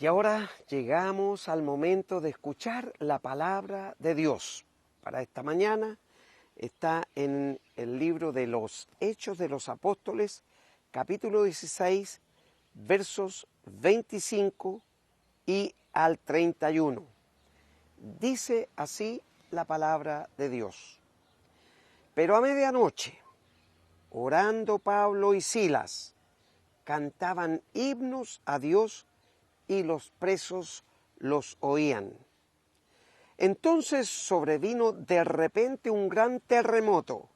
Y ahora llegamos al momento de escuchar la palabra de Dios. Para esta mañana está en el libro de los Hechos de los Apóstoles, capítulo 16, versos 25 y al 31. Dice así la palabra de Dios. Pero a medianoche, orando Pablo y Silas, cantaban himnos a Dios y los presos los oían. Entonces sobrevino de repente un gran terremoto,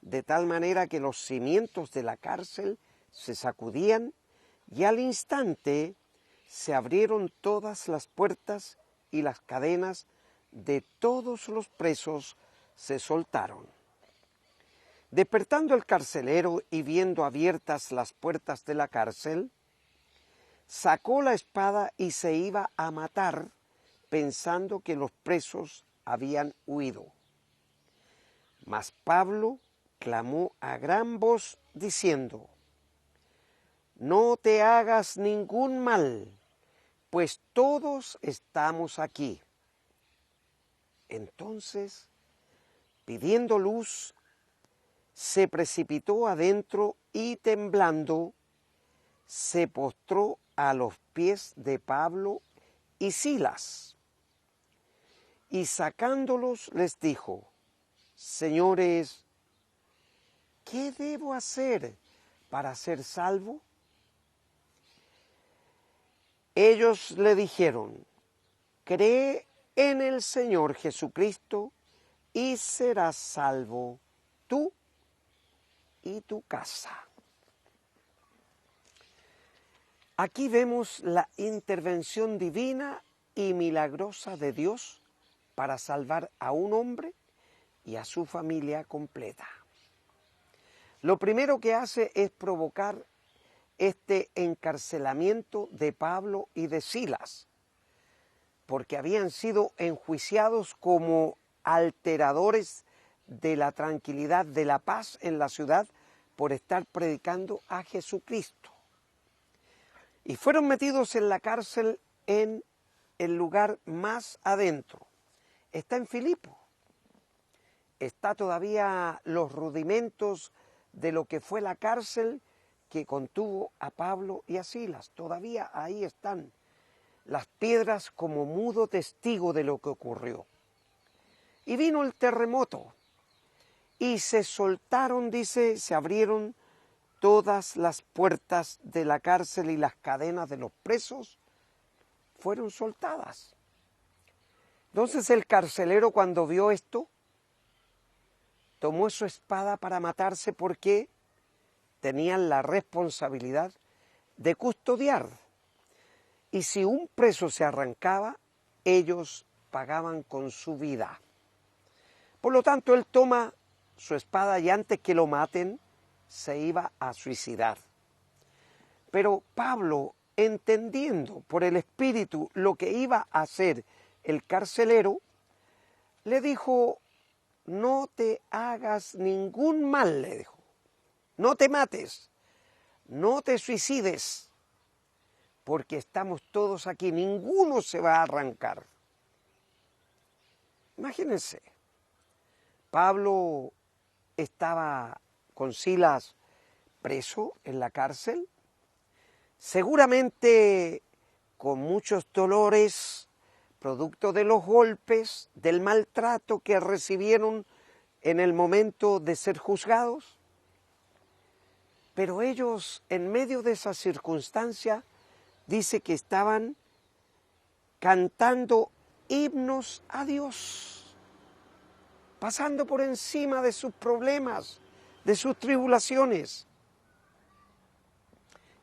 de tal manera que los cimientos de la cárcel se sacudían y al instante se abrieron todas las puertas y las cadenas de todos los presos se soltaron. Despertando el carcelero y viendo abiertas las puertas de la cárcel, sacó la espada y se iba a matar, pensando que los presos habían huido. Mas Pablo clamó a gran voz diciendo: «No te hagas ningún mal, pues todos estamos aquí». Entonces, pidiendo luz, se precipitó adentro y temblando, se postró a los pies de Pablo y Silas, y sacándolos les dijo: «Señores, ¿qué debo hacer para ser salvo?» Ellos le dijeron: «Cree en el Señor Jesucristo y serás salvo tú y tu casa». Aquí vemos la intervención divina y milagrosa de Dios para salvar a un hombre y a su familia completa. Lo primero que hace es provocar este encarcelamiento de Pablo y de Silas, porque habían sido enjuiciados como alteradores de la tranquilidad, de la paz en la ciudad, por estar predicando a Jesucristo. Y fueron metidos en la cárcel en el lugar más adentro. Está en Filipo. Está todavía los rudimentos de lo que fue la cárcel que contuvo a Pablo y a Silas. Todavía ahí están las piedras como mudo testigo de lo que ocurrió. Y vino el terremoto y se soltaron, dice, se abrieron todas las puertas de la cárcel y las cadenas de los presos fueron soltadas. Entonces el carcelero, cuando vio esto, tomó su espada para matarse, porque tenían la responsabilidad de custodiar. Y si un preso se arrancaba, ellos pagaban con su vida. Por lo tanto, él toma su espada y antes que lo maten, se iba a suicidar. Pero Pablo, entendiendo por el Espíritu lo que iba a hacer el carcelero, le dijo: «No te hagas ningún mal», le dijo. «No te mates, no te suicides, porque estamos todos aquí, ninguno se va a arrancar». Imagínense, Pablo estaba con Silas preso en la cárcel, seguramente con muchos dolores, producto de los golpes, del maltrato que recibieron en el momento de ser juzgados. Pero ellos, en medio de esa circunstancia, dice que estaban cantando himnos a Dios, pasando por encima de sus problemas, de sus tribulaciones.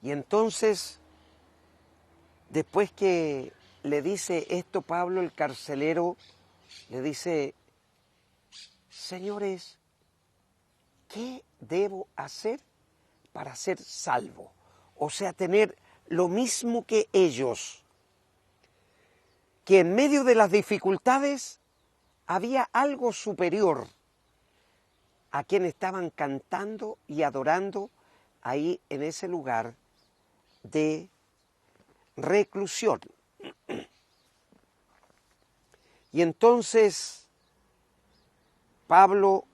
Y entonces, después que le dice esto Pablo, el carcelero le dice: «Señores, ¿qué debo hacer para ser salvo?». O sea, tener lo mismo que ellos, que en medio de las dificultades había algo superior a quien estaban cantando y adorando ahí en ese lugar de reclusión, Y entonces Pablo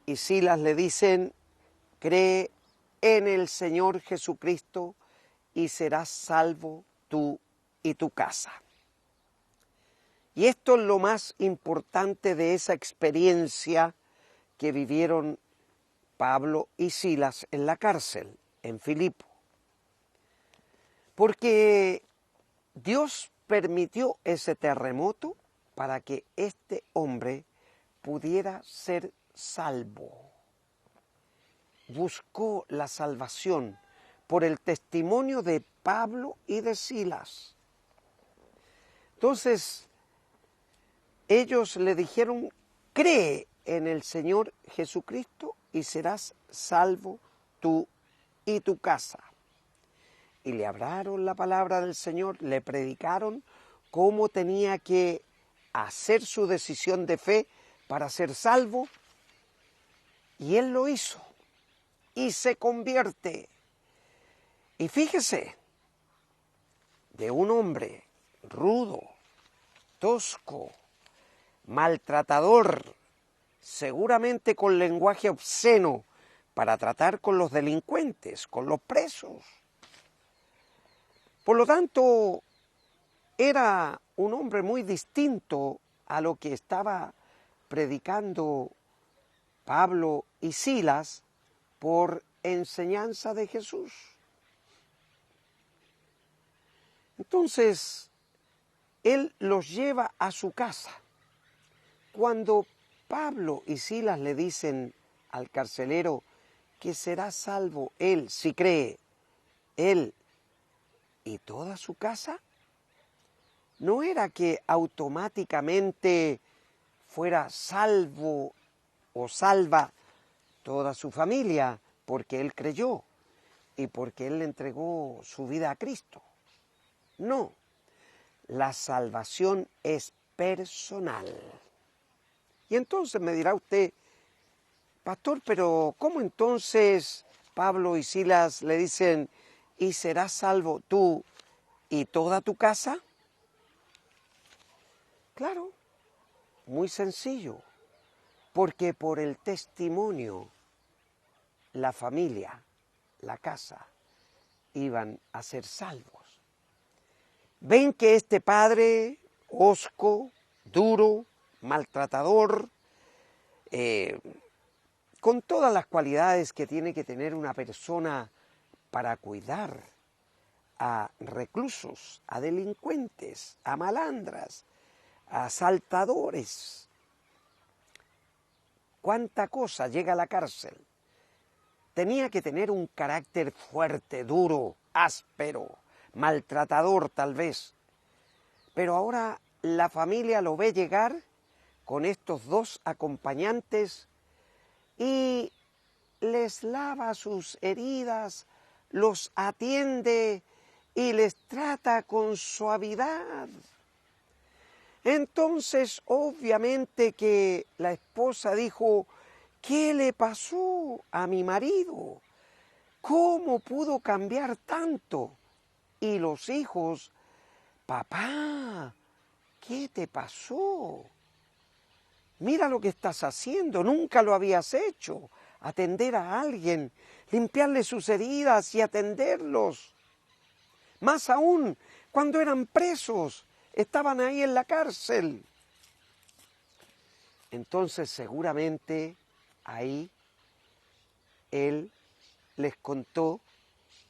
y Silas le dicen, cree en el Señor Jesucristo y serás salvo tú y tu casa. Y esto es lo más importante de esa experiencia que vivieron Pablo y Silas en la cárcel, en Filipo. Porque Dios permitió ese terremoto para que este hombre pudiera ser salvo. Buscó la salvación por el testimonio de Pablo y de Silas. Entonces, ellos le dijeron, cree en el Señor Jesucristo y serás salvo tú y tu casa. Y le hablaron la palabra del Señor, le predicaron cómo tenía que hacer su decisión de fe para ser salvo. Y él lo hizo y se convierte. Y fíjese, de un hombre rudo, tosco, maltratador, seguramente con lenguaje obsceno para tratar con los delincuentes, con los presos. Por lo tanto, era un hombre muy distinto a lo que estaba predicando Pablo y Silas por enseñanza de Jesús. Entonces, él los lleva a su casa. Cuando Pablo y Silas le dicen al carcelero que será salvo él, si cree, él y toda su casa, no era que automáticamente fuera salvo o salva toda su familia porque él creyó y porque él le entregó su vida a Cristo. No, la salvación es personal. Y entonces me dirá usted, pastor, pero ¿cómo entonces Pablo y Silas le dicen, y serás salvo tú y toda tu casa? Claro, muy sencillo, porque por el testimonio, la familia, la casa, iban a ser salvos. Ven que este padre, hosco, duro, maltratador, con todas las cualidades que tiene que tener una persona para cuidar a reclusos, a delincuentes, a malandras, a asaltadores. ¿Cuánta cosa llega a la cárcel? Tenía que tener un carácter fuerte, duro, áspero, maltratador tal vez. Pero ahora la familia lo ve llegar con estos dos acompañantes y les lava sus heridas, los atiende y les trata con suavidad. Entonces, obviamente que la esposa dijo, ¿qué le pasó a mi marido? ¿Cómo pudo cambiar tanto? Y los hijos, papá, ¿qué te pasó? Mira lo que estás haciendo, nunca lo habías hecho. Atender a alguien, limpiarle sus heridas y atenderlos. Más aún, cuando eran presos, estaban ahí en la cárcel. Entonces seguramente ahí él les contó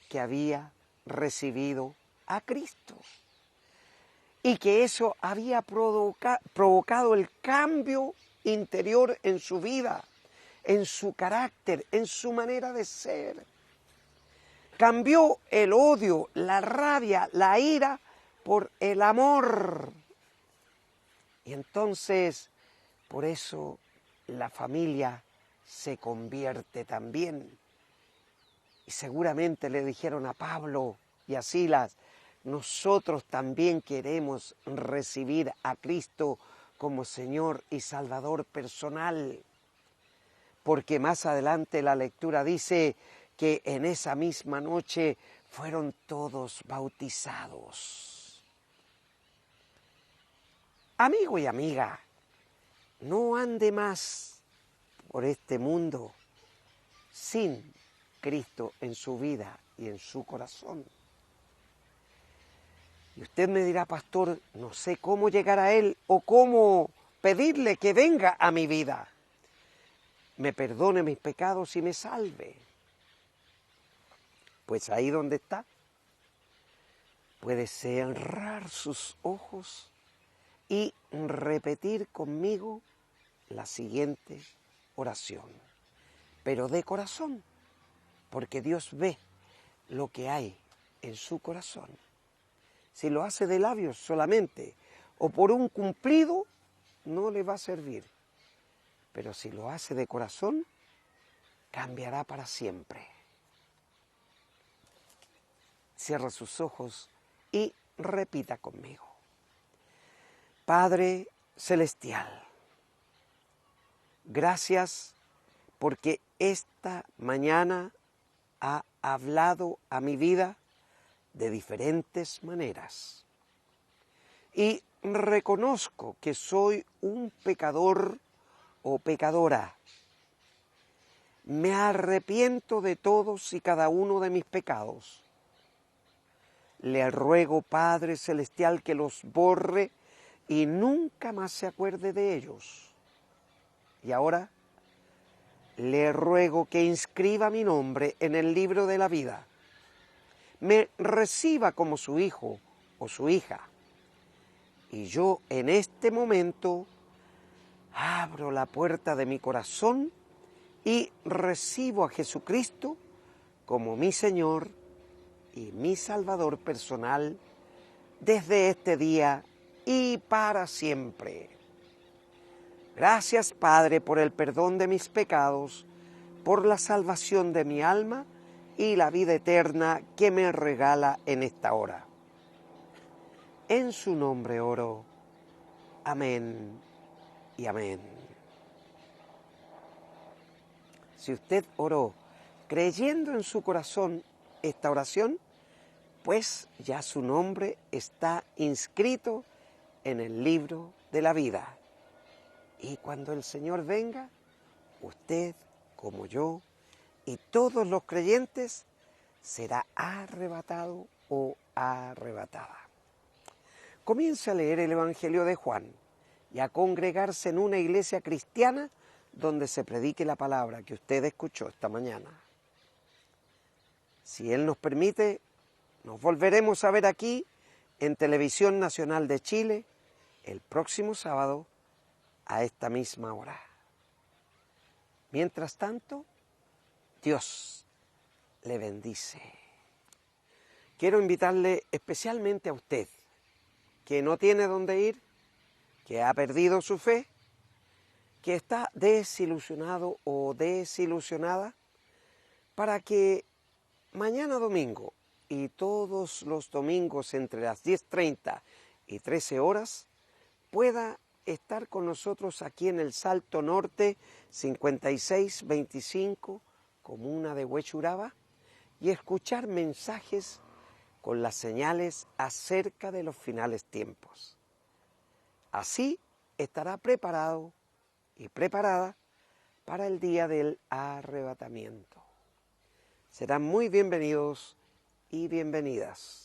que había recibido a Cristo y que eso había provocado el cambio interior en su vida, en su carácter, en su manera de ser. Cambió el odio, la rabia, la ira por el amor. Y entonces, por eso la familia se convierte también. Y seguramente le dijeron a Pablo y a Silas, nosotros también queremos recibir a Cristo como Señor y Salvador personal. Porque más adelante la lectura dice que en esa misma noche fueron todos bautizados. Amigo y amiga, no ande más por este mundo sin Cristo en su vida y en su corazón. Y usted me dirá, pastor, no sé cómo llegar a Él o cómo pedirle que venga a mi vida, me perdone mis pecados y me salve. Pues ahí donde está, puede cerrar sus ojos y repetir conmigo la siguiente oración, pero de corazón, porque Dios ve lo que hay en su corazón. Si lo hace de labios solamente o por un cumplido, no le va a servir. Pero si lo hace de corazón, cambiará para siempre. Cierra sus ojos y repita conmigo. Padre Celestial, gracias porque esta mañana ha hablado a mi vida de diferentes maneras. Y reconozco que soy un pecador o pecadora. Me arrepiento de todos y cada uno de mis pecados. Le ruego, Padre Celestial, que los borre y nunca más se acuerde de ellos. Y ahora le ruego que inscriba mi nombre en el libro de la vida. Me reciba como su hijo o su hija. Y yo en este momento abro la puerta de mi corazón y recibo a Jesucristo como mi Señor y mi Salvador personal desde este día y para siempre. Gracias, Padre, por el perdón de mis pecados, por la salvación de mi alma y la vida eterna que me regala en esta hora. En su nombre oro. Amén y amén. Si usted oró creyendo en su corazón esta oración, pues ya su nombre está inscrito en el libro de la vida. Y cuando el Señor venga, usted, como yo, y todos los creyentes, será arrebatado o arrebatada. Comience a leer el Evangelio de Juan y a congregarse en una iglesia cristiana donde se predique la palabra que usted escuchó esta mañana. Si Él nos permite, nos volveremos a ver aquí en Televisión Nacional de Chile el próximo sábado a esta misma hora. Mientras tanto, Dios le bendice. Quiero invitarle especialmente a usted, que no tiene dónde ir, que ha perdido su fe, que está desilusionado o desilusionada, para que mañana domingo y todos los domingos entre las 10:30 y 13 horas pueda estar con nosotros aquí en el Salto Norte 5625, comuna de Huechuraba, y escuchar mensajes con las señales acerca de los finales tiempos. Así estará preparado y preparada para el día del arrebatamiento. Serán muy bienvenidos y bienvenidas.